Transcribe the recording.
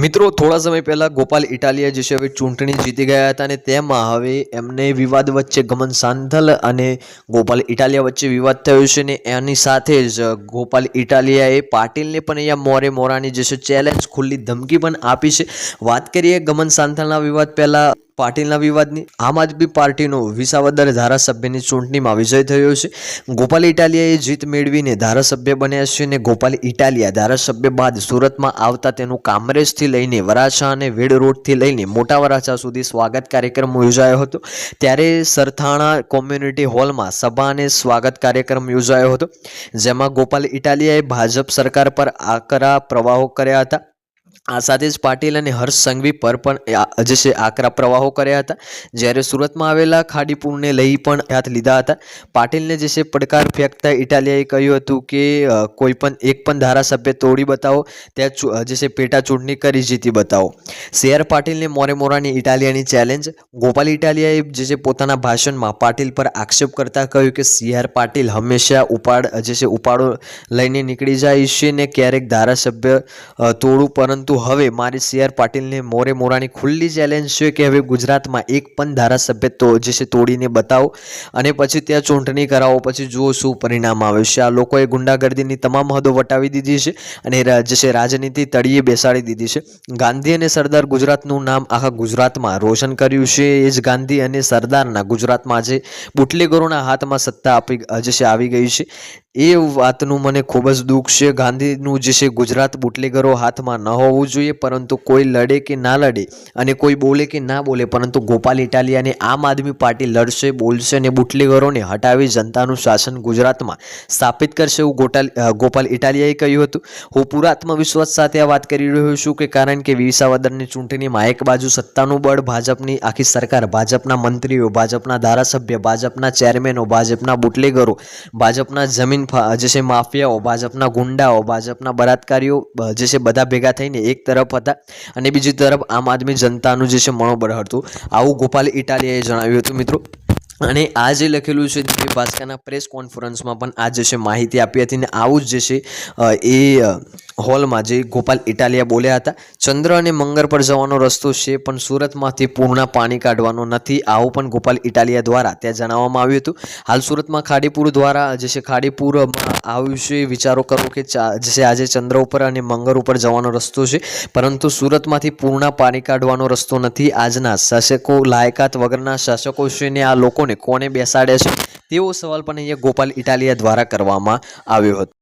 મિત્રો થોડા સમય પહેલા ગોપાલ ઇટાલિયા જે છે હવે ચૂંટણી જીતી ગયા હતા અને તેમાં હવે એમને વિવાદ વચ્ચે ગમન સાંથલ અને ગોપાલ ઇટાલિયા વચ્ચે વિવાદ થયો છે ને એની સાથે જ ગોપાલ ઇટાલિયાએ પાટીલને પણ અહીંયા મોરે મોરાની જે છે ચેલેન્જ ખુલ્લી ધમકી પણ આપી છે। વાત કરીએ ગમન સાંથલના વિવાદ પહેલા પાટીલના વિવાદની। આમ આદમી પાર્ટીનો વિસાવદર ધારાસભ્યની ચૂંટણીમાં વિજય થયો છે। ગોપાલ ઇટાલિયાએ જીત મેળવીને ધારાસભ્ય બન્યા છે અને ગોપાલ ઇટાલિયા ધારાસભ્ય બાદ સુરતમાં આવતા તેનું કામરેજથી લઈને વરાછા અને વેડ રોડથી લઈને મોટા વરાછા સુધી સ્વાગત કાર્યક્રમ યોજાયો હતો। ત્યારે સરથાણા કોમ્યુનિટી હોલમાં સભા અને સ્વાગત કાર્યક્રમ યોજાયો હતો, જેમાં ગોપાલ ઇટાલિયાએ ભાજપ સરકાર પર આકરા પ્રવાહો કર્યા હતા। આ સાથે જ પાટીલ અને હર્ષ સંઘવી પર પણ જે છે આકરા પ્રવાહો કર્યા હતા। જ્યારે સુરતમાં આવેલા ખાડીપુરને લઈ પણ હાથ લીધા હતા। પાટીલને જે છે પડકાર ફેંકતા ઇટાલિયાએ કહ્યું હતું કે કોઈ પણ એક પણ ધારાસભ્ય તોડી બતાવો, ત્યાં જે છે પેટા ચૂંટણી કરી જીતી બતાવો। CR પાટીલને મોરે મોરાની ઇટાલિયાની ચેલેન્જ। ગોપાલ ઇટાલિયાએ જે છે પોતાના ભાષણમાં પાટીલ પર આક્ષેપ કરતા કહ્યું કે CR પાટીલ હંમેશા ઉપાડો લઈને નીકળી જાય છે ને ક્યારેક ધારાસભ્ય તોડું, પરંતુ હવે મારી CR પાટીલને મોરે મોરાની ખુલ્લી ચેલેન્જ છે કે હવે ગુજરાતમાં એક પણ ધારાસભ્ય જે છે તોડીને બતાવો અને પછી ત્યાં ચૂંટણી કરાવો, પછી જુઓ શું પરિણામ આવે છે। આ લોકોએ ગુંડાગર્દીની તમામ હદો વટાવી દીધી છે અને જે છે રાજનીતિ તળિયે બેસાડી દીધી છે। ગાંધી અને સરદાર ગુજરાતનું નામ આખા ગુજરાતમાં રોશન કર્યું છે। એ જ ગાંધી અને સરદારના ગુજરાતમાં આજે બુટલેગરોના હાથમાં સત્તા આવી ગઈ છે। એ વાતનું મને ખૂબ જ દુઃખ છે। ગાંધીનું જે છે ગુજરાત બુટલેગરો હાથમાં ન હોવું જોઈએ, પરંતુ કોઈ લડે કે ના લડે અને કોઈ બોલે કે ના બોલે, પરંતુ ગોપાલ ઇટાલિયાને આમ આદમી પાર્ટી લડશે, બોલશે અને બુટલેગરોને હટાવી જનતાનું શાસન ગુજરાતમાં સ્થાપિત કરશે એવું ગોપાલ ઇટાલિયાએ કહ્યું હતું। હું પૂરા આત્મવિશ્વાસ સાથે આ વાત કરી રહ્યો છું કે કારણ કે વિસાવદરની ચૂંટણીમાં એક બાજુ સત્તાનું બળ, ભાજપની આખી સરકાર, ભાજપના મંત્રીઓ, ભાજપના ધારાસભ્ય, ભાજપના ચેરમેનો, ભાજપના બુટલેગરો, ભાજપના જમીન જે છે માફિયાઓ, ભાજપના ગુંડાઓ, ભાજપના બળાત્કારીઓ જે છે બધા ભેગા થઈને એક તરફ હતા અને બીજી તરફ આમ આદમી જનતાનું જે છે મનોબળ હતું। આવું ગોપાલ ઇટાલિયાએ જણાવ્યું હતું મિત્રો। અને આ જે લખેલું છે દિવ્ય ભાસ્કરના પ્રેસ કોન્ફરન્સમાં પણ આ જે છે માહિતી આપી હતી અને આવું જ જે છે એ હોલમાં જે ગોપાલ ઇટાલિયા બોલ્યા હતા। ચંદ્ર અને મંગળ પર જવાનો રસ્તો છે, પણ સુરતમાંથી પૂરના પાણી કાઢવાનો નથી, આવું પણ ગોપાલ ઇટાલિયા દ્વારા ત્યાં જણાવવામાં આવ્યું હતું। હાલ સુરતમાં ખાડીપુર દ્વારા જે છે ખાડીપુરમાં આવ્યું છે, વિચારો કરો કે જે છે આજે ચંદ્ર ઉપર અને મંગળ ઉપર જવાનો રસ્તો છે, પરંતુ સુરતમાંથી પૂરના પાણી કાઢવાનો રસ્તો નથી। આજના શાસકો, લાયકાત વગરના શાસકો છે ને આ લોકોને કોને બેસાડે છે તેવો સવાલ પણ અહીંયા ગોપાલ ઇટાલિયા દ્વારા કરવામાં આવ્યો હતો।